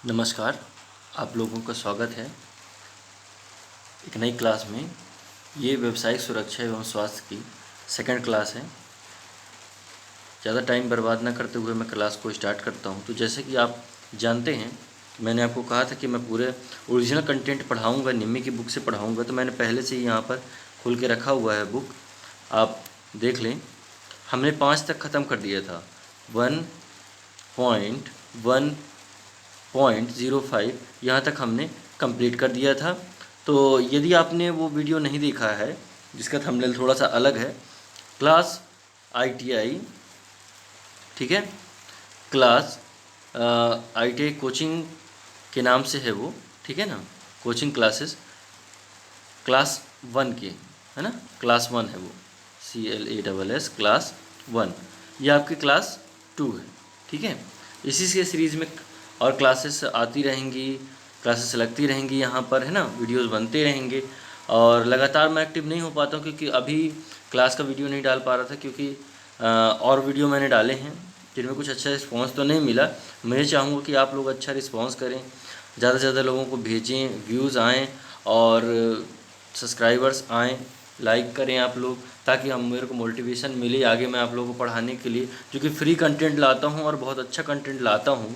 नमस्कार, आप लोगों का स्वागत है एक नई क्लास में। ये व्यावसायिक सुरक्षा एवं स्वास्थ्य की सेकंड क्लास है। ज़्यादा टाइम बर्बाद ना करते हुए मैं क्लास को स्टार्ट करता हूँ। तो जैसे कि आप जानते हैं, मैंने आपको कहा था कि मैं पूरे ओरिजिनल कंटेंट पढ़ाऊँगा, निम्मी की बुक से पढ़ाऊँगा। तो मैंने पहले से ही यहाँ पर खोल के रखा हुआ है बुक, आप देख लें। हमने 5 तक ख़त्म कर दिया था। 1.1.05 यहाँ तक हमने कंप्लीट कर दिया था। तो यदि आपने वो वीडियो नहीं देखा है, जिसका थंबनेल थोड़ा सा अलग है, क्लास ITI, ठीक है, क्लास ITI कोचिंग के नाम से है वो, ठीक है ना, कोचिंग क्लासेस क्लास 1 के, है ना, क्लास 1 है वो, CLASS क्लास 1। ये आपकी क्लास 2 है, ठीक है। इसी के सीरीज़ में और क्लासेस आती रहेंगी, क्लासेस लगती रहेंगी यहाँ पर, है ना, वीडियोस बनते रहेंगे। और लगातार मैं एक्टिव नहीं हो पाता हूँ क्योंकि अभी क्लास का वीडियो नहीं डाल पा रहा था, क्योंकि और वीडियो मैंने डाले हैं जिनमें कुछ अच्छा रिस्पॉन्स तो नहीं मिला। मैं चाहूँगा कि आप लोग अच्छा रिस्पॉन्स करें, ज़्यादा से ज़्यादा लोगों को भेजें, व्यूज़ आएँ और सब्सक्राइबर्स आएँ, लाइक करें आप लोग, ताकि हम मेरे को मोटिवेशन मिले आगे मैं आप लोगों को पढ़ाने के लिए, जो कि फ्री कंटेंट लाता हूँ और बहुत अच्छा कंटेंट लाता हूँ।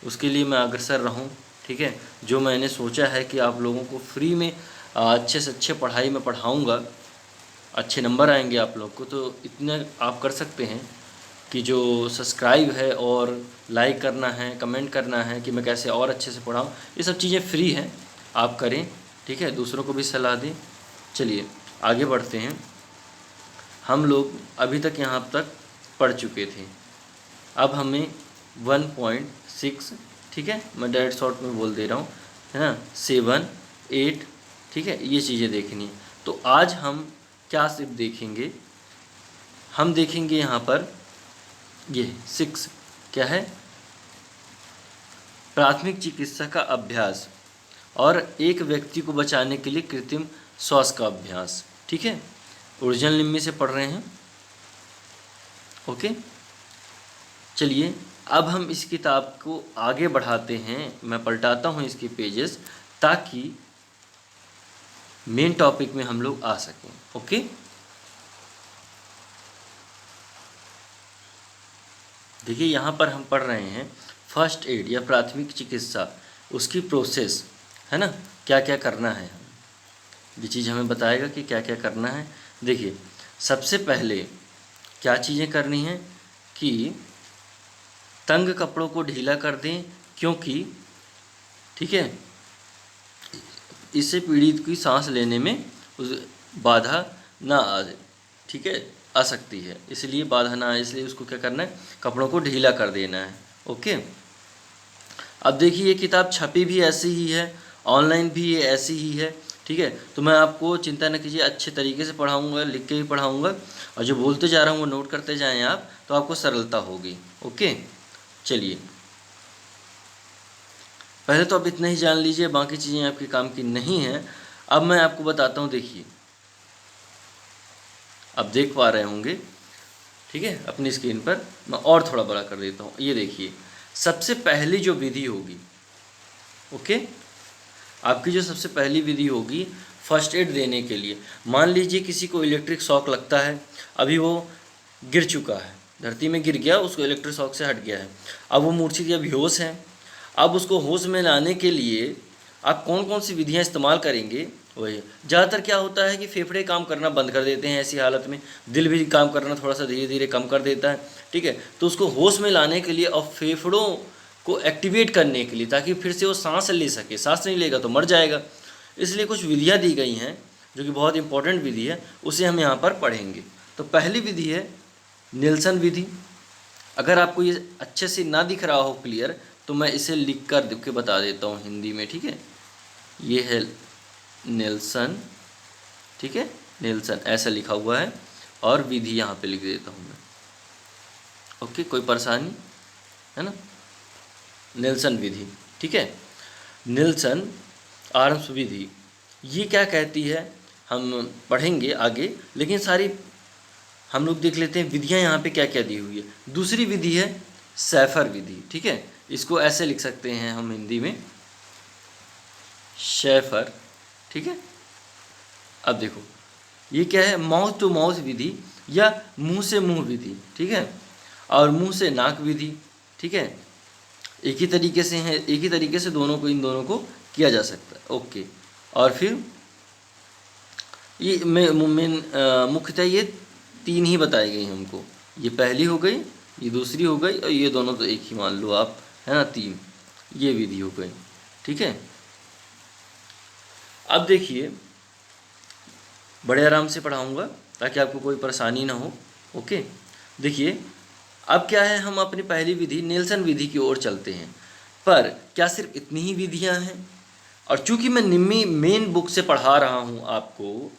उसके लिए मैं अग्रसर रहूँ, ठीक है। जो मैंने सोचा है कि आप लोगों को फ्री में अच्छे से अच्छे पढ़ाई में पढ़ाऊँगा, अच्छे नंबर आएंगे आप लोग को। तो इतना आप कर सकते हैं कि जो सब्सक्राइब है और लाइक करना है, कमेंट करना है कि मैं कैसे और अच्छे से पढ़ाऊँ, ये सब चीज़ें फ्री हैं, आप करें, ठीक है। दूसरों को भी सलाह दें। चलिए आगे बढ़ते हैं। हम लोग अभी तक यहाँ तक पढ़ चुके थे। अब हमें 1.6, ठीक है, मैं डायरेक्ट शॉर्ट में बोल दे रहा हूँ, है ना, 7, 8, ठीक है, ये चीज़ें देखनी है। तो आज हम क्या सिर्फ देखेंगे, हम देखेंगे यहाँ पर ये 6 क्या है, प्राथमिक चिकित्सा का अभ्यास और एक व्यक्ति को बचाने के लिए कृत्रिम श्वास का अभ्यास, ठीक है। ओरिजिनल निम्मी से पढ़ रहे हैं, ओके। चलिए अब हम इस किताब को आगे बढ़ाते हैं। मैं पलटाता हूँ इसके पेजेस, ताकि मेन टॉपिक में हम लोग आ सकें, ओके। देखिए यहाँ पर हम पढ़ रहे हैं फर्स्ट एड या प्राथमिक चिकित्सा, उसकी प्रोसेस, है ना, क्या क्या करना है। ये चीज़ हमें बताएगा कि क्या क्या करना है। देखिए सबसे पहले क्या चीज़ें करनी है कि तंग कपड़ों को ढीला कर दें, क्योंकि, ठीक है, इससे पीड़ित की सांस लेने में उस बाधा ना आ, ठीक है, आ सकती है, इसलिए बाधा ना आए, इसलिए उसको क्या करना है, कपड़ों को ढीला कर देना है, ओके। अब देखिए ये किताब छपी भी ऐसी ही है, ऑनलाइन भी ये ऐसी ही है, ठीक है। तो मैं आपको चिंता न कीजिए, अच्छे तरीके से पढ़ाऊँगा, लिख के ही पढ़ाऊँगा, और जो बोलते जा रहा हूँ वो नोट करते जाएँ आप, तो आपको सरलता होगी, ओके। चलिए पहले तो आप इतना ही जान लीजिए, बाकी चीज़ें आपके काम की नहीं हैं। अब मैं आपको बताता हूँ, देखिए आप देख पा रहे होंगे, ठीक है, अपनी स्क्रीन पर मैं और थोड़ा बड़ा कर देता हूँ। ये देखिए सबसे पहली जो विधि होगी, ओके, आपकी जो सबसे पहली विधि होगी फर्स्ट एड देने के लिए, मान लीजिए किसी को इलेक्ट्रिक शॉक लगता है, अभी वो गिर चुका है, धरती में गिर गया, उसको इलेक्ट्रिक शॉक से हट गया है, अब वो मूर्छित या बेहोश है। अब उसको होश में लाने के लिए आप कौन कौन सी विधियां इस्तेमाल करेंगे, वही ज़्यादातर क्या होता है कि फेफड़े काम करना बंद कर देते हैं ऐसी हालत में, दिल भी काम करना थोड़ा सा धीरे धीरे कम कर देता है, ठीक है। तो उसको होश में लाने के लिए और फेफड़ों को एक्टिवेट करने के लिए, ताकि फिर से वो सांस ले सके, सांस नहीं लेगा तो मर जाएगा, इसलिए कुछ विधियाँ दी गई हैं जो कि बहुत इंपॉर्टेंट विधि है, उसे हम यहाँ पर पढ़ेंगे। तो पहली विधि है निल्सन विधि। अगर आपको ये अच्छे से ना दिख रहा हो क्लियर, तो मैं इसे लिख कर के बता देता हूँ हिंदी में, ठीक है। ये है नेल्सन, ठीक है, नेल्सन ऐसा लिखा हुआ है, और विधि यहाँ पे लिख देता हूँ मैं, ओके, कोई परेशानी है ना। नेल्सन विधि, ठीक है, नेल्सन आर्म्स विधि, ये क्या कहती है हम पढ़ेंगे आगे, लेकिन सारी हम लोग देख लेते हैं विधियाँ यहाँ पे क्या क्या दी हुई है। दूसरी विधि है सैफर विधि, ठीक है, इसको ऐसे लिख सकते हैं हम हिंदी में, शेफर, ठीक है। अब देखो ये क्या है, माउथ टू माउथ विधि या मुंह से मुंह विधि, ठीक है, और मुंह से नाक विधि, ठीक है। एक ही तरीके से है, एक ही तरीके से दोनों को, इन दोनों को किया जा सकता है, ओके। और फिर ये मुख्यतः ये 3 ही बताई गई हमको, ये पहली हो गई, ये दूसरी हो गई, और ये दोनों तो एक ही मान लो आप, है ना, 3, ये विधि हो गई, ठीक है। अब देखिए बड़े आराम से पढ़ाऊँगा ताकि आपको कोई परेशानी ना हो, ओके। देखिए अब क्या है, हम अपनी पहली विधि नेल्सन विधि की ओर चलते हैं, पर क्या सिर्फ इतनी ही विधियां हैं? और चूंकि मैं निम्मी मेन बुक से पढ़ा रहा हूं आपको,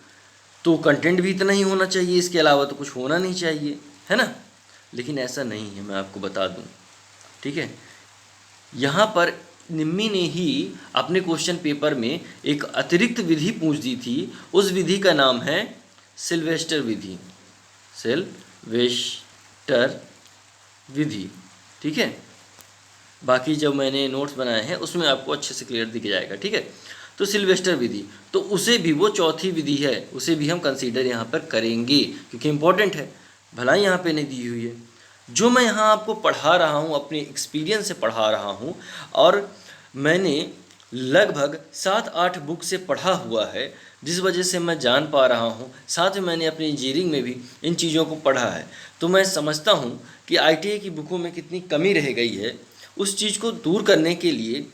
तो कंटेंट भी इतना ही होना चाहिए, इसके अलावा तो कुछ होना नहीं चाहिए, है ना। लेकिन ऐसा नहीं है, मैं आपको बता दूं, ठीक है। यहाँ पर निम्मी ने ही अपने क्वेश्चन पेपर में एक अतिरिक्त विधि पूछ दी थी, उस विधि का नाम है सिल्वेस्टर विधि, सिल्वेस्टर विधि, ठीक है। बाकी जब मैंने नोट्स बनाए हैं उसमें आपको अच्छे से क्लियर दिख जाएगा, ठीक है। तो सिल्वेस्टर विधि, तो उसे भी, वो चौथी विधि है, उसे भी हम कंसीडर यहाँ पर करेंगे क्योंकि इम्पोर्टेंट है, भलाई यहाँ पे नहीं दी हुई है। जो मैं यहाँ आपको पढ़ा रहा हूँ अपने एक्सपीरियंस से पढ़ा रहा हूँ, और मैंने लगभग 7-8 बुक से पढ़ा हुआ है, जिस वजह से मैं जान पा रहा हूँ। साथ में मैंने अपनी इंजीनियरिंग में भी इन चीज़ों को पढ़ा है, तो मैं समझता हूँ कि ITI की बुकों में कितनी कमी रह गई है। उस चीज़ को दूर करने के लिए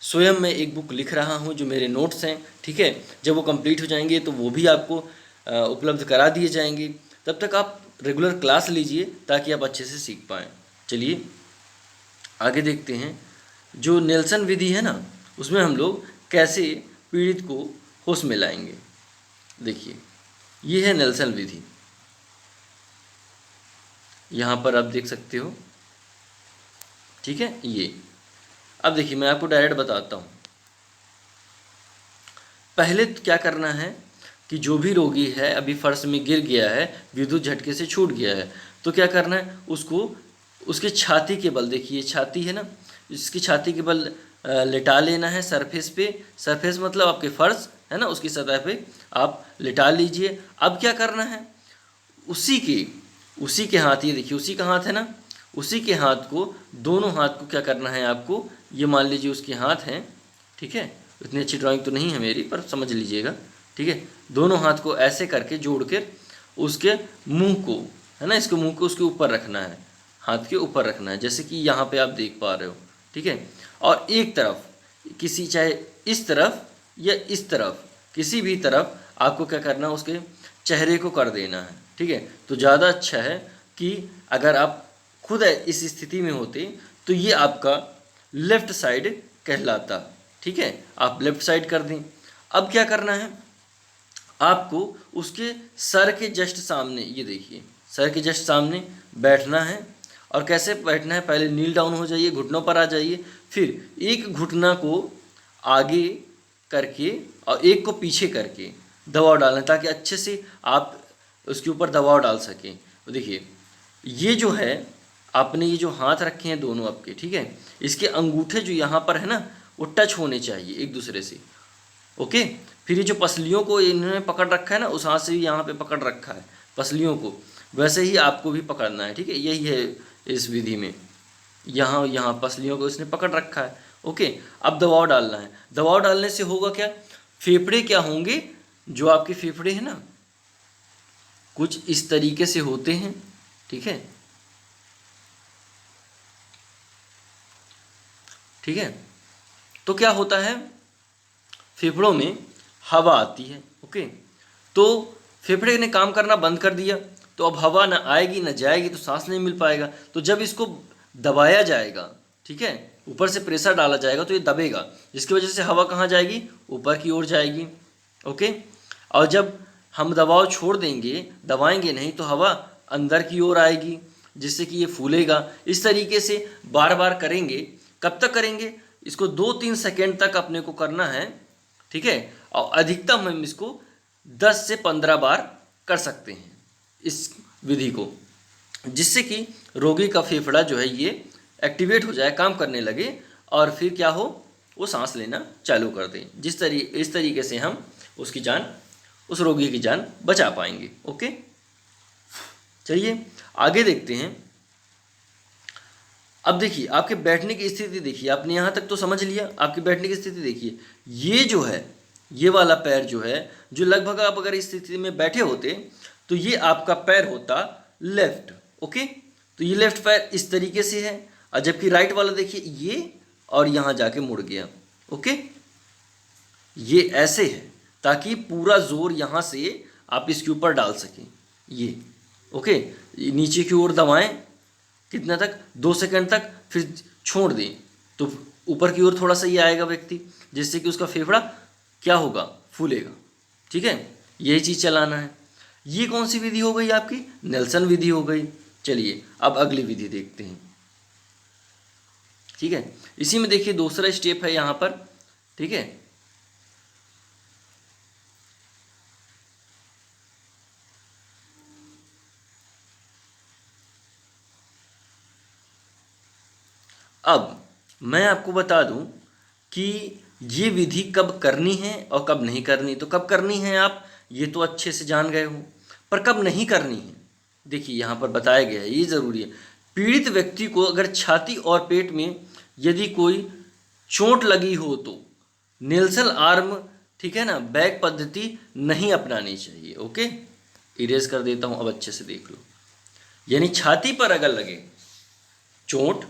स्वयं मैं एक बुक लिख रहा हूँ, जो मेरे नोट्स हैं, ठीक है। जब वो कंप्लीट हो जाएंगे तो वो भी आपको उपलब्ध करा दिए जाएंगे। तब तक आप रेगुलर क्लास लीजिए ताकि आप अच्छे से सीख पाएँ। चलिए आगे देखते हैं। जो नेल्सन विधि है ना, उसमें हम लोग कैसे पीड़ित को होश में लाएंगे। देखिए ये है नेल्सन विधि, यहाँ पर आप देख सकते हो, ठीक है। ये अब देखिए मैं आपको डायरेक्ट बताता हूँ। पहले तो क्या करना है कि जो भी रोगी है अभी फर्श में गिर गया है, विद्युत झटके से छूट गया है, तो क्या करना है, उसको उसके छाती के बल, देखिए छाती है ना, इसकी छाती के बल लेटा लेना है सरफेस पे। सरफेस मतलब आपके फर्श है ना, उसकी सतह पे आप लेटा लीजिए। अब क्या करना है, उसी के हाथ, ये देखिए उसी का हाथ है ना, उसी के हाथ को, दोनों हाथ को क्या करना है आपको, ये मान लीजिए उसके हाथ हैं, ठीक है। इतनी अच्छी ड्राइंग तो नहीं है मेरी, पर समझ लीजिएगा, ठीक है। दोनों हाथ को ऐसे करके जोड़ कर उसके मुंह को, है ना, इसके मुंह को उसके ऊपर रखना है, हाथ के ऊपर रखना है, जैसे कि यहाँ पे आप देख पा रहे हो, ठीक है। और एक तरफ, किसी चाहे इस तरफ या इस तरफ, किसी भी तरफ आपको क्या करना है, उसके चेहरे को कर देना है, ठीक है। तो ज़्यादा अच्छा है कि अगर आप खुद इस स्थिति में होते तो ये आपका लेफ्ट साइड कहलाता, ठीक है। आप लेफ्ट साइड कर दें। अब क्या करना है, आपको उसके सर के जस्ट सामने, ये देखिए सर के जस्ट सामने बैठना है। और कैसे बैठना है, पहले नील डाउन हो जाइए, घुटनों पर आ जाइए, फिर एक घुटना को आगे करके और एक को पीछे करके दबाव डालना है, ताकि अच्छे से आप उसके ऊपर दबाव डाल सकें। तो देखिए ये जो है, आपने ये जो हाथ रखे हैं दोनों आपके, ठीक है, इसके अंगूठे जो यहाँ पर है ना, वो टच होने चाहिए एक दूसरे से, ओके। फिर ये जो पसलियों को इन्होंने पकड़ रखा है ना, उस हाथ से भी यहाँ पे पकड़ रखा है पसलियों को, वैसे ही आपको भी पकड़ना है, ठीक है। यही है इस विधि में, यहाँ पसलियों को इसने पकड़ रखा है, ओके। अब दबाव डालना है। दबाव डालने से होगा क्या, फेफड़े क्या होंगे, जो आपके फेफड़े हैं ना, कुछ इस तरीके से होते हैं, ठीक है, ठीक है। तो क्या होता है, फेफड़ों में हवा आती है, ओके। तो फेफड़े ने काम करना बंद कर दिया, तो अब हवा ना आएगी ना जाएगी, तो सांस नहीं मिल पाएगा। तो जब इसको दबाया जाएगा, ठीक है, ऊपर से प्रेशर डाला जाएगा, तो ये दबेगा, जिसकी वजह से हवा कहाँ जाएगी, ऊपर की ओर जाएगी, ओके। और जब हम दबाव छोड़ देंगे, दबाएंगे नहीं, तो हवा अंदर की ओर आएगी, जिससे कि ये फूलेगा। इस तरीके से बार बार करेंगे। कब तक करेंगे, इसको 2-3 सेकेंड तक अपने को करना है, ठीक है। और अधिकतम हम इसको 10 से 15 बार कर सकते हैं इस विधि को, जिससे कि रोगी का फेफड़ा जो है ये एक्टिवेट हो जाए, काम करने लगे, और फिर क्या हो, वो सांस लेना चालू कर दें। इस तरीके से हम उसकी जान, उस रोगी की जान बचा पाएंगे। ओके, चलिए आगे देखते हैं। अब देखिए आपके बैठने की स्थिति देखिए, आपने यहाँ तक तो समझ लिया, आपकी बैठने की स्थिति देखिए। ये जो है, ये वाला पैर जो है, जो लगभग आप अगर इस स्थिति में बैठे होते तो ये आपका पैर होता लेफ्ट। ओके, तो ये लेफ्ट पैर इस तरीके से है, और जबकि राइट वाला देखिए ये, और यहाँ जाके मुड़ गया। ओके, ये ऐसे है ताकि पूरा जोर यहाँ से आप इसके ऊपर डाल सकें। ये ओके, नीचे की ओर दबाएं, कितना तक, 2 सेकंड तक, फिर छोड़ दें तो ऊपर की ओर थोड़ा सा ये आएगा व्यक्ति, जिससे कि उसका फेफड़ा क्या होगा, फूलेगा। ठीक है, यही चीज़ चलाना है। ये कौन सी विधि हो गई आपकी, नेल्सन विधि हो गई। चलिए अब अगली विधि देखते हैं। ठीक है, इसी में देखिए दूसरा स्टेप है यहाँ पर। ठीक है, अब मैं आपको बता दूं कि ये विधि कब करनी है और कब नहीं करनी। तो कब करनी है आप ये तो अच्छे से जान गए हो, पर कब नहीं करनी है देखिए यहाँ पर बताया गया है, ये ज़रूरी है। पीड़ित व्यक्ति को अगर छाती और पेट में यदि कोई चोट लगी हो तो नेल्सन आर्म, ठीक है ना, बैक पद्धति नहीं अपनानी चाहिए। ओके, इरेज कर देता हूँ, अब अच्छे से देख लो। यानी छाती पर अगर लगे चोट,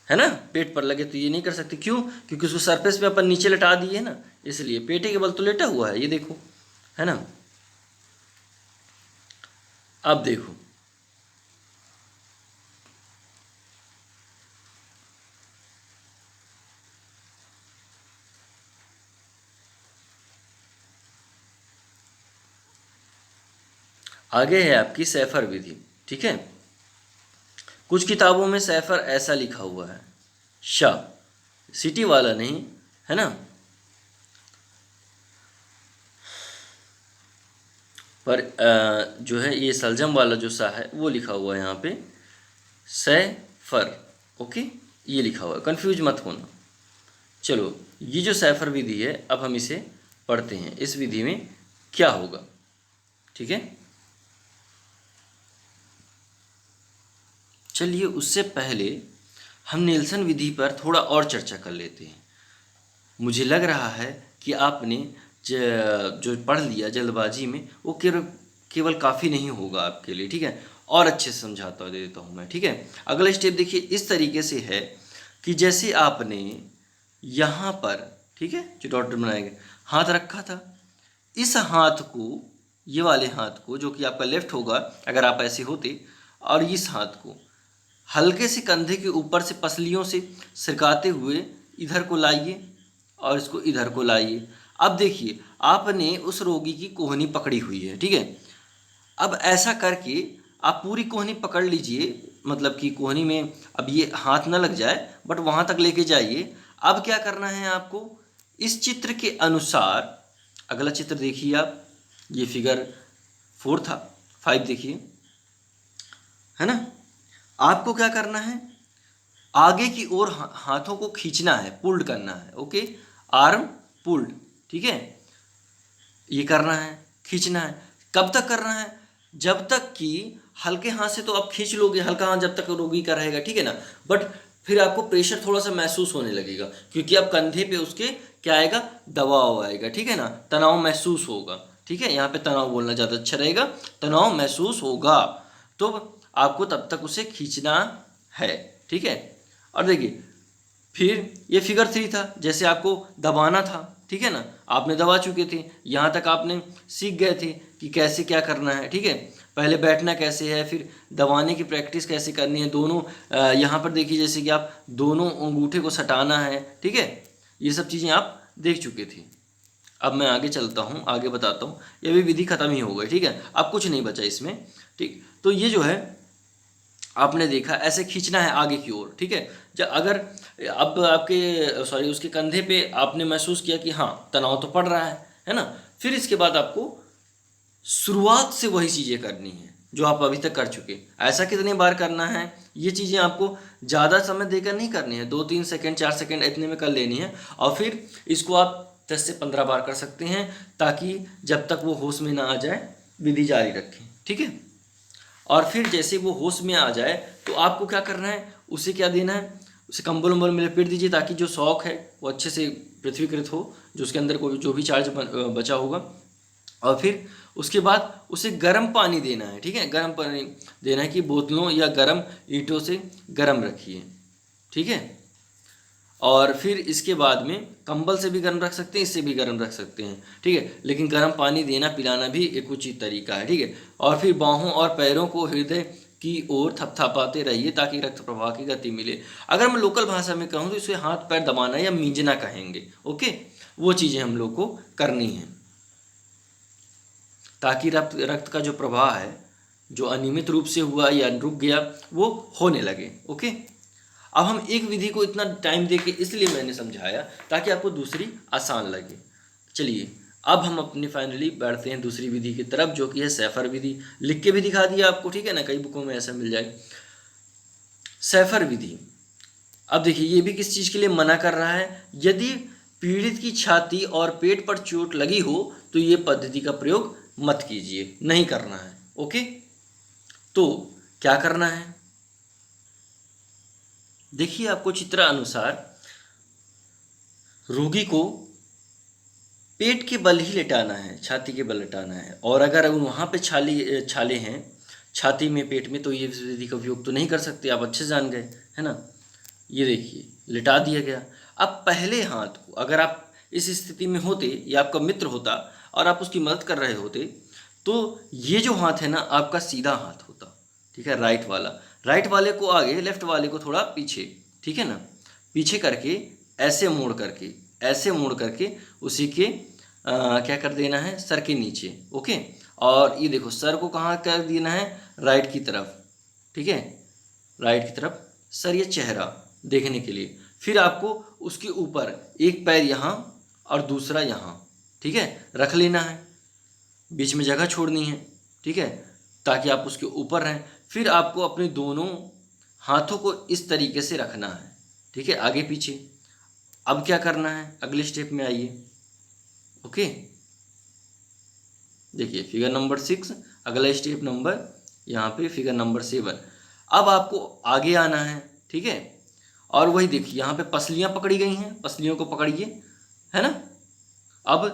है ना, पेट पर लगे तो ये नहीं कर सकते। क्यों? क्योंकि उसको सरफेस पे अपन नीचे लटा दिए है ना, इसलिए पेटे के बल तो लेटा हुआ है, ये देखो, है ना। अब देखो, आगे है आपकी सैफर विधि। ठीक है, कुछ किताबों में सैफर ऐसा लिखा हुआ है, शाह, सिटी वाला नहीं, है ना, पर जो है ये सलजम वाला जो सा है वो लिखा हुआ है यहाँ पे सैफर। ओके, ये लिखा हुआ है, कंफ्यूज मत होना। चलो, ये जो सैफर विधि है अब हम इसे पढ़ते हैं, इस विधि में क्या होगा। ठीक है, चलिए उससे पहले हम नेल्सन विधि पर थोड़ा और चर्चा कर लेते हैं। मुझे लग रहा है कि आपने जो पढ़ लिया जल्दबाजी में वो केवल काफ़ी नहीं होगा आपके लिए। ठीक है, और अच्छे से समझाता दे देता हूँ मैं। ठीक है, अगला स्टेप देखिए इस तरीके से है कि जैसे आपने यहाँ पर, ठीक है, जो डॉट बनाया गया, हाथ रखा था, इस हाथ को, ये वाले हाथ को जो कि आपका लेफ्ट होगा अगर आप ऐसे होते, और इस हाथ को हल्के से कंधे के ऊपर से पसलियों से सिरकाते हुए इधर को लाइए और इसको इधर को लाइए। अब देखिए आपने उस रोगी की कोहनी पकड़ी हुई है। ठीक है, अब ऐसा करके आप पूरी कोहनी पकड़ लीजिए, मतलब कि कोहनी में अब ये हाथ ना लग जाए, बट वहाँ तक लेके जाइए। अब क्या करना है आपको, इस चित्र के अनुसार, अगला चित्र देखिए आप, ये फिगर 4 था, 5 देखिए, है ना। आपको क्या करना है, आगे की ओर हाथों को खींचना है, पुल्ड करना है। Okay, arm pulled. ठीक है, ये करना है, खींचना है। कब तक करना है, जब तक कि हल्के हाथ से तो आप खींच लोगे, हल्का हाथ जब तक रोगी का रहेगा, ठीक है ना, बट फिर आपको प्रेशर थोड़ा सा महसूस होने लगेगा, क्योंकि अब कंधे पे उसके क्या आएगा, दबाव आएगा। ठीक है ना, तनाव महसूस होगा। ठीक है, यहाँ पे तनाव बोलना ज़्यादा अच्छा रहेगा, तनाव महसूस होगा, तो आपको तब तक उसे खींचना है। ठीक है, और देखिए फिर ये फिगर 3 था, जैसे आपको दबाना था, ठीक है ना, आपने दबा चुके थे, यहाँ तक आपने सीख गए थे कि कैसे क्या करना है। ठीक है, पहले बैठना कैसे है, फिर दबाने की प्रैक्टिस कैसे करनी है, दोनों यहाँ पर देखिए जैसे कि आप दोनों अंगूठे को सटाना है। ठीक है, ये सब चीज़ें आप देख चुके थे। अब मैं आगे चलता हूँ, आगे बताता हूँ, ये भी विधि खत्म ही हो गई। ठीक है, अब कुछ नहीं बचा इसमें। ठीक, तो ये जो है आपने देखा ऐसे खींचना है आगे की ओर। ठीक है, जब अगर अब आपके उसके कंधे पे आपने महसूस किया कि हाँ तनाव तो पड़ रहा है ना, फिर इसके बाद आपको शुरुआत से वही चीज़ें करनी है। जो आप अभी तक कर चुके। ऐसा कितने बार करना है, ये चीज़ें आपको ज़्यादा समय देकर नहीं करनी है, 2-3 सेकंड 4 सेकंड इतने में कर लेनी है। और फिर इसको आप 10 से 15 बार कर सकते हैं, ताकि जब तक वो होश में ना आ जाए विधि जारी रखें, ठीक है। और फिर जैसे वो होश में आ जाए तो आपको क्या करना है, उसे क्या देना है, उसे कंबल वंबल में लपेट दीजिए, ताकि जो शॉक है वो अच्छे से पृथ्वीकृत हो, जो उसके अंदर कोई जो भी चार्ज बचा होगा। और फिर उसके बाद उसे गर्म पानी देना है, ठीक है, गर्म पानी देना है कि बोतलों या गर्म ईंटों से गर्म रखिए, ठीक है। और फिर इसके बाद में कंबल से भी गर्म रख सकते हैं, इससे भी गर्म रख सकते हैं, ठीक है, लेकिन गर्म पानी देना पिलाना भी एक उचित तरीका है, ठीक है। और फिर बाहों और पैरों को हृदय की ओर थपथपाते रहिए, ताकि रक्त प्रवाह की गति मिले। अगर मैं लोकल भाषा में कहूँ तो इसे हाथ पैर दबाना या मींजना कहेंगे, ओके। वो चीज़ें हम लोग को करनी है, ताकि रक्त का जो प्रवाह है, जो अनियमित रूप से हुआ या रुक गया, वो होने लगे, ओके। अब हम एक विधि को इतना टाइम दे के इसलिए मैंने समझाया ताकि आपको दूसरी आसान लगे। चलिए अब हम अपनी फाइनली बढ़ते हैं दूसरी विधि की तरफ, जो कि है सैफर विधि। लिख के भी दिखा दिया आपको, ठीक है ना, कई बुकों में ऐसा मिल जाए। सैफर विधि, अब देखिए ये भी किस चीज़ के लिए मना कर रहा है, यदि पीड़ित की छाती और पेट पर चोट लगी हो तो ये पद्धति का प्रयोग मत कीजिए, नहीं करना है, ओके। तो क्या करना है, देखिए आपको चित्र अनुसार रोगी को पेट के बल ही लेटाना है, छाती के बल लेटाना है। और अगर वहाँ पे छाले हैं छाती में, पेट में, तो ये विधि का उपयोग तो नहीं कर सकते, आप अच्छे जान गए, है ना। ये देखिए लिटा दिया गया। अब पहले हाथ को, अगर आप इस स्थिति में होते या आपका मित्र होता और आप उसकी मदद कर रहे होते, तो ये जो हाथ है ना आपका सीधा हाथ होता, ठीक है, राइट वाले को आगे, लेफ्ट वाले को थोड़ा पीछे, ठीक है ना, पीछे करके ऐसे मोड़ करके उसी के क्या कर देना है, सर के नीचे, ओके। और ये देखो सर को कहाँ कर देना है, राइट की तरफ, ठीक है, राइट की तरफ सर, ये चेहरा देखने के लिए। फिर आपको उसके ऊपर एक पैर यहाँ और दूसरा यहाँ, ठीक है, रख लेना है, बीच में जगह छोड़नी है, ठीक है, ताकि आप उसके ऊपर रहें। फिर आपको अपने दोनों हाथों को इस तरीके से रखना है, ठीक है, आगे पीछे। अब क्या करना है, अगले स्टेप में आइए, ओके। देखिए फिगर नंबर 6, अगला स्टेप नंबर यहाँ पे फिगर नंबर 7। अब आपको आगे आना है, ठीक है। और वही देखिए यहाँ पे पसलियाँ पकड़ी गई हैं, पसलियों को पकड़िए, है ना। अब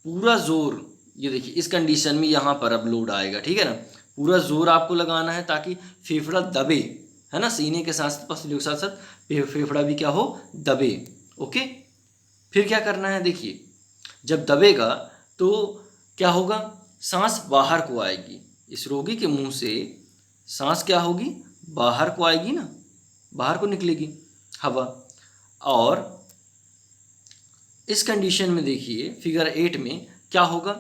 पूरा जोर, ये देखिए इस कंडीशन में यहाँ पर अब लोड आएगा, ठीक है ना, पूरा जोर आपको लगाना है ताकि फेफड़ा दबे, है ना, सीने के साथ साथ पसलियों के साथ साथ फेफड़ा भी क्या हो, दबे, ओके। फिर क्या करना है, देखिए जब दबेगा तो क्या होगा, सांस बाहर को आएगी, इस रोगी के मुंह से सांस क्या होगी, बाहर को आएगी ना, बाहर को निकलेगी हवा। और इस कंडीशन में देखिए फिगर 8 में क्या होगा,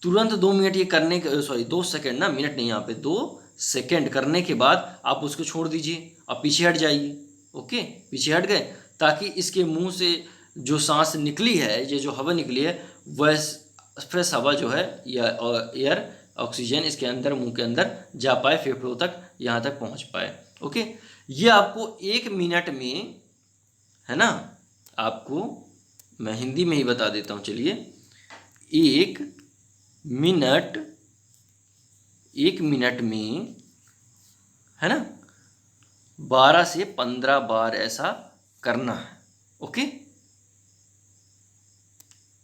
तुरंत 2 मिनट ये करने के, सॉरी 2 सेकंड ना, मिनट नहीं, यहाँ पे 2 सेकंड करने के बाद आप उसको छोड़ दीजिए और पीछे हट जाइए, ओके, पीछे हट गए, ताकि इसके मुंह से जो सांस निकली है, ये जो हवा निकली है, वह फ्रेश हवा जो है या एयर ऑक्सीजन इसके अंदर, मुंह के अंदर जा पाए, फेफड़ों तक, यहाँ तक पहुँच पाए, ओके। ये आपको 1 मिनट में, है ना, आपको मैं हिंदी में ही बता देता हूँ, चलिए 1 मिनट में, है ना, 12 से 15 बार ऐसा करना है, ओके।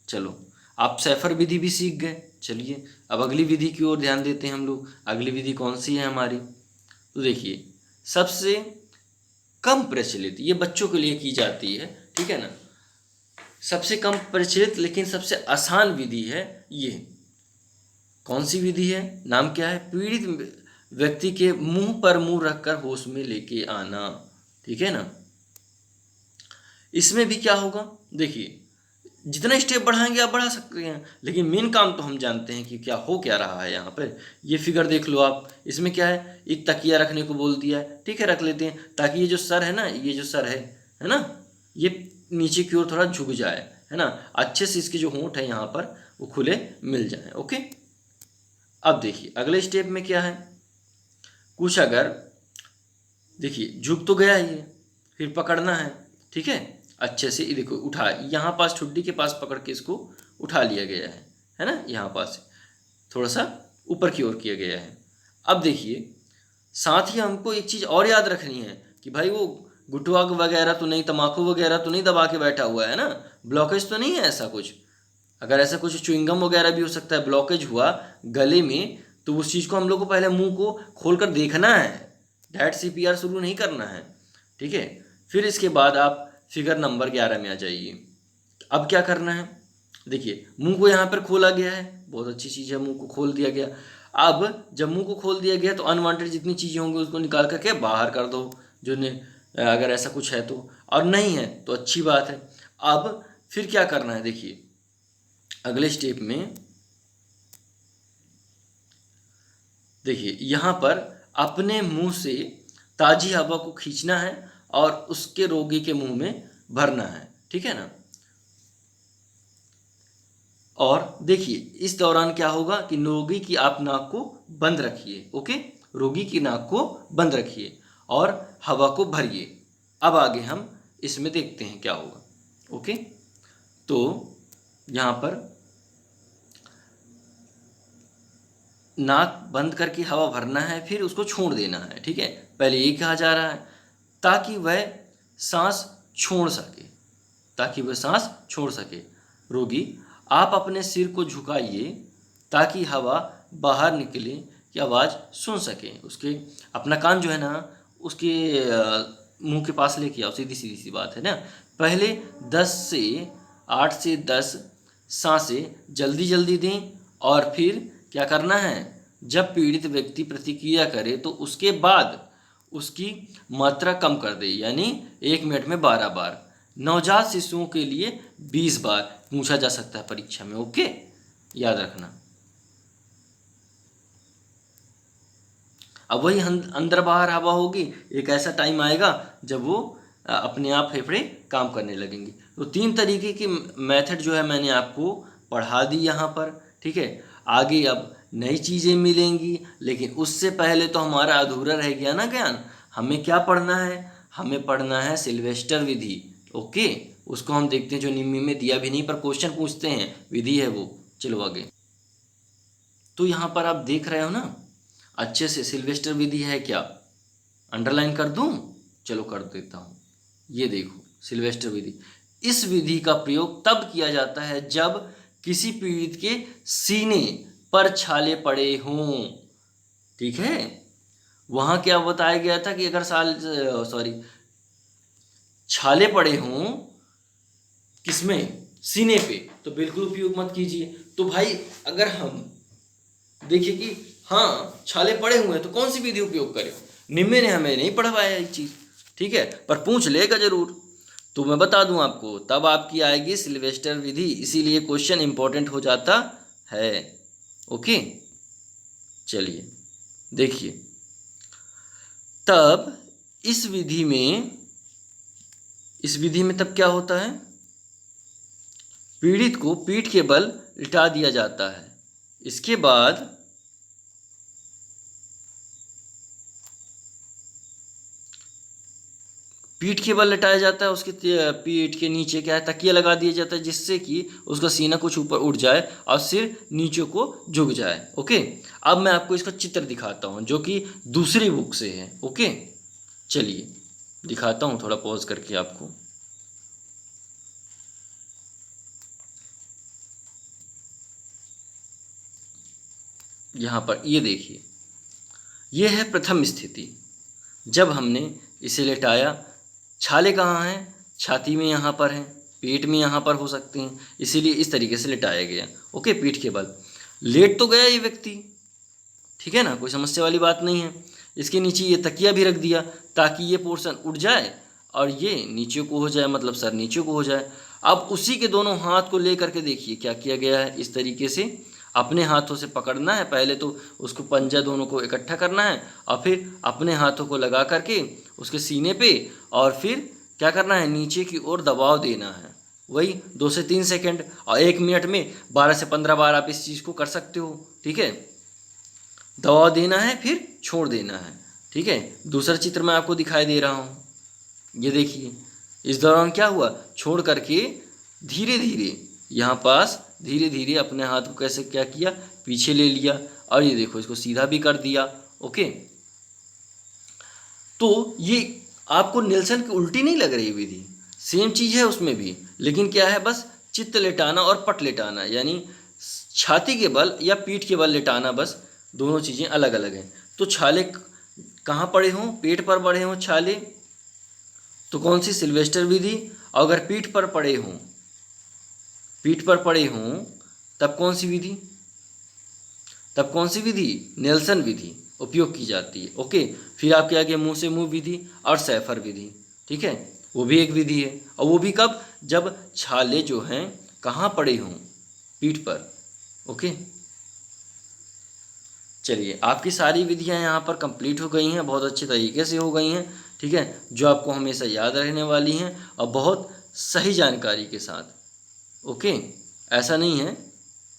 चलो आप सैफर विधि भी सीख गए। चलिए अब अगली विधि की ओर ध्यान देते हैं हम लोग। अगली विधि कौन सी है हमारी, तो देखिए सबसे कम प्रचलित, ये बच्चों के लिए की जाती है, ठीक है ना, सबसे कम प्रचलित लेकिन सबसे आसान विधि है ये। कौन सी विधि है, नाम क्या है, पीड़ित व्यक्ति के मुंह पर मुंह रखकर होश में लेके आना, ठीक है ना। इसमें भी क्या होगा, देखिए जितना स्टेप बढ़ाएंगे आप बढ़ा सकते हैं, लेकिन मेन काम तो हम जानते हैं कि क्या रहा है यहाँ पर। ये फिगर देख लो आप, इसमें क्या है, एक तकिया रखने को बोल दिया है, ठीक है, रख लेते हैं, ताकि ये जो सर है ना, ये जो सर है ना, ये नीचे की ओर थोड़ा झुक जाए, है ना, अच्छे से इसके जो होंठ है यहाँ पर वो खुले मिल जाए, ओके। अब देखिए अगले स्टेप में क्या है, कुछ अगर देखिए झुक तो गया ये, फिर पकड़ना है, ठीक है, अच्छे से ये देखो उठा, यहाँ पास ठुड्डी के पास पकड़ के इसको उठा लिया गया है ना, यहाँ पास थोड़ा सा ऊपर की ओर किया गया है। अब देखिए साथ ही हमको एक चीज़ और याद रखनी है कि भाई वो गुटखा वगैरह तो नहीं, तम्बाकू वगैरह तो नहीं दबा के बैठा हुआ है ना, ब्लॉकेज तो नहीं है ऐसा कुछ। अगर ऐसा कुछ च्युइंगम वगैरह भी हो सकता है, ब्लॉकेज हुआ गले में, तो उस चीज़ को हम लोग को पहले मुंह को खोल कर देखना है, डायरेक्ट सीपीआर शुरू नहीं करना है, ठीक है। फिर इसके बाद आप फिगर नंबर 11 में आ जाइए। अब क्या करना है, देखिए मुंह को यहाँ पर खोला गया है, बहुत अच्छी चीज़ है, मुंह को खोल दिया गया। अब जब मुंह को खोल दिया गया तो अनवांटेड जितनी चीज़ें होंगी उसको निकाल करके बाहर कर दो, जो ने अगर ऐसा कुछ है तो, और नहीं है तो अच्छी बात है। अब फिर क्या करना है, देखिए अगले स्टेप में देखिए यहाँ पर अपने मुंह से ताज़ी हवा को खींचना है और उसके रोगी के मुंह में भरना है, ठीक है ना। और देखिए इस दौरान क्या होगा कि रोगी की आप नाक को बंद रखिए, ओके, रोगी की नाक को बंद रखिए और हवा को भरिए। अब आगे हम इसमें देखते हैं क्या होगा, ओके। तो यहाँ पर नाक बंद करके हवा भरना है, फिर उसको छोड़ देना है, ठीक है। पहले ये कहा जा रहा है ताकि वह सांस छोड़ सके, ताकि वह सांस छोड़ सके। रोगी आप अपने सिर को झुकाइए ताकि हवा बाहर निकले की आवाज़ सुन सके। उसके अपना कान जो है ना उसके मुंह के पास लेके आओ, सीधी सीधी सी बात है ना। पहले 8 से 10 सांसें जल्दी जल्दी दें और फिर क्या करना है, जब पीड़ित व्यक्ति प्रतिक्रिया करे तो उसके बाद उसकी मात्रा कम कर दे, यानी 1 मिनट में 12 बार। नवजात शिशुओं के लिए 20 बार पूछा जा सकता है परीक्षा में, ओके, याद रखना। अब वही अंदर बाहर हवा होगी, एक ऐसा टाइम आएगा जब वो अपने आप फेफड़े काम करने लगेंगे। तो 3 तरीके की मेथड जो है मैंने आपको पढ़ा दी यहाँ पर, ठीक है। आगे अब नई चीज़ें मिलेंगी, लेकिन उससे पहले तो हमारा अधूरा रह गया ना ज्ञान। हमें क्या पढ़ना है, हमें पढ़ना है सिल्वेस्टर विधि, ओके। उसको हम देखते हैं, जो निम्मी में दिया भी नहीं पर क्वेश्चन पूछते हैं, विधि है वो। चलो आगे। तो यहाँ पर आप देख रहे हो ना अच्छे से, सिल्वेस्टर विधि है क्या, अंडरलाइन कर दूं, चलो कर देता हूँ। ये देखो सिल्वेस्टर विधि, इस विधि का प्रयोग तब किया जाता है जब किसी पीड़ित के सीने पर छाले पड़े हों, ठीक है। वहां क्या बताया गया था कि अगर छाले पड़े हों किसमें, सीने पे, तो बिल्कुल उपयोग मत कीजिए। तो भाई अगर हम देखिए कि हाँ छाले पड़े हुए हैं तो कौन सी विधि उपयोग करें, निम्मे ने हमें नहीं पढ़वाया ये चीज़, ठीक है, पर पूछ लेगा जरूर। तो मैं बता दूं आपको, तब आपकी आएगी सिल्वेस्टर विधि, इसीलिए क्वेश्चन इंपॉर्टेंट हो जाता है, ओके। चलिए देखिए, तब इस विधि में तब क्या होता है, पीड़ित को पीठ के बल लिटा दिया जाता है। इसके बाद पीठ के बल लिटाया जाता है, उसके पीठ के नीचे क्या है, तकिया लगा दिया जाता है, जिससे कि उसका सीना कुछ ऊपर उठ जाए और सिर नीचे को झुक जाए, ओके। अब मैं आपको इसका चित्र दिखाता हूँ जो कि दूसरी बुक से है, ओके। चलिए दिखाता हूँ, थोड़ा पॉज करके आपको। यहाँ पर ये देखिए, ये है प्रथम स्थिति। जब हमने इसे लेटाया, छाले कहाँ हैं, छाती में यहाँ पर हैं, पेट में यहाँ पर हो सकते हैं, इसीलिए इस तरीके से लेटाया गया, ओके। पीठ के बल लेट तो गया ये व्यक्ति, ठीक है ना, कोई समस्या वाली बात नहीं है। इसके नीचे ये तकिया भी रख दिया ताकि ये पोर्शन उठ जाए और ये नीचे को हो जाए, मतलब सर नीचे को हो जाए। अब उसी के दोनों हाथ को ले करके देखिए क्या किया गया है, इस तरीके से अपने हाथों से पकड़ना है, पहले तो उसको पंजा दोनों को इकट्ठा करना है और फिर अपने हाथों को लगा करके उसके सीने पे, और फिर क्या करना है, नीचे की ओर दबाव देना है, वही 2 से 3 सेकंड, और 1 मिनट में 12 से 15 बार आप इस चीज़ को कर सकते हो, ठीक है। दबाव देना है फिर छोड़ देना है। ठीक है, दूसरा चित्र मैं आपको दिखाई दे रहा हूँ, ये देखिए। इस दौरान क्या हुआ, छोड़ करके धीरे धीरे यहाँ पास धीरे धीरे अपने हाथ को कैसे क्या किया, पीछे ले लिया, और ये देखो इसको सीधा भी कर दिया। ओके, तो ये आपको नेल्सन की उल्टी नहीं लग रही विधि, सेम चीज़ है उसमें भी, लेकिन क्या है, बस चित्त लेटाना और पट लेटाना, यानी छाती के बल या पीठ के बल लेटाना, बस दोनों चीज़ें अलग अलग हैं। तो छाले कहाँ पड़े हों, पेट पर पड़े हों छाले, तो कौन सी, सिल्वेस्टर विधि। अगर पीठ पर पड़े हों, पीठ पर पड़े हों, तब कौन सी विधि, तब कौन सी विधि, नेल्सन विधि उपयोग की जाती है। ओके, फिर आपके आगे मुंह से मुंह विधि और सैफर विधि। ठीक है, वो भी एक विधि है, और वो भी कब, जब छाले जो हैं कहाँ पड़े हों, पीठ पर। ओके, चलिए, आपकी सारी विधियां यहाँ पर कंप्लीट हो गई हैं, बहुत अच्छे तरीके से हो गई हैं। ठीक है, जो आपको हमेशा याद रहने वाली हैं, और बहुत सही जानकारी के साथ। ओके, ऐसा नहीं है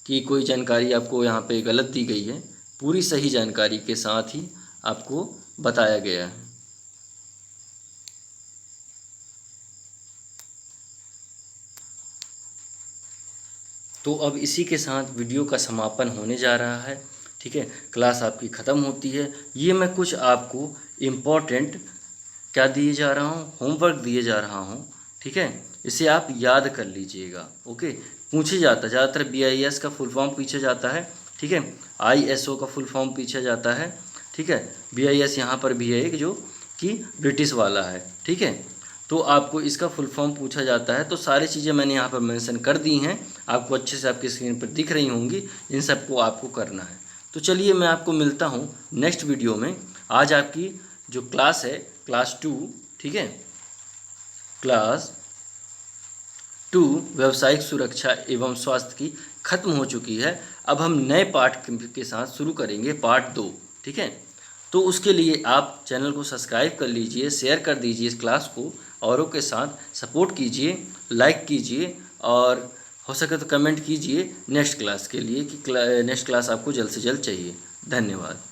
कि कोई जानकारी आपको यहाँ पे गलत दी गई है, पूरी सही जानकारी के साथ ही आपको बताया गया है। तो अब इसी के साथ वीडियो का समापन होने जा रहा है। ठीक है, क्लास आपकी ख़त्म होती है। ये मैं कुछ आपको इम्पोर्टेंट क्या दिए जा रहा हूँ, होमवर्क दिए जा रहा हूँ। ठीक है, इसे आप याद कर लीजिएगा। ओके, पूछे जाता है ज़्यादातर, BIS का फुल फॉर्म पूछा जाता है। ठीक है, ISO का फुल फॉर्म पूछा जाता है। ठीक है, BIS यहाँ पर भी है एक, जो कि ब्रिटिश वाला है। ठीक है, तो आपको इसका फुल फॉर्म पूछा जाता है। तो सारी चीज़ें मैंने यहाँ पर मेंशन कर दी हैं, आपको अच्छे से आपकी स्क्रीन पर दिख रही होंगी, इन सबको आपको करना है। तो चलिए, मैं आपको मिलता हूँ नेक्स्ट वीडियो में। आज आपकी जो क्लास है, क्लास 2, ठीक है, क्लास 2 व्यावसायिक सुरक्षा एवं स्वास्थ्य की ख़त्म हो चुकी है। अब हम नए पार्ट के साथ शुरू करेंगे, पार्ट 2। ठीक है, तो उसके लिए आप चैनल को सब्सक्राइब कर लीजिए, शेयर कर दीजिए इस क्लास को, औरों के साथ सपोर्ट कीजिए, लाइक कीजिए, और हो सके तो कमेंट कीजिए नेक्स्ट क्लास के लिए कि नेक्स्ट क्लास आपको जल्द से जल्द चाहिए। धन्यवाद।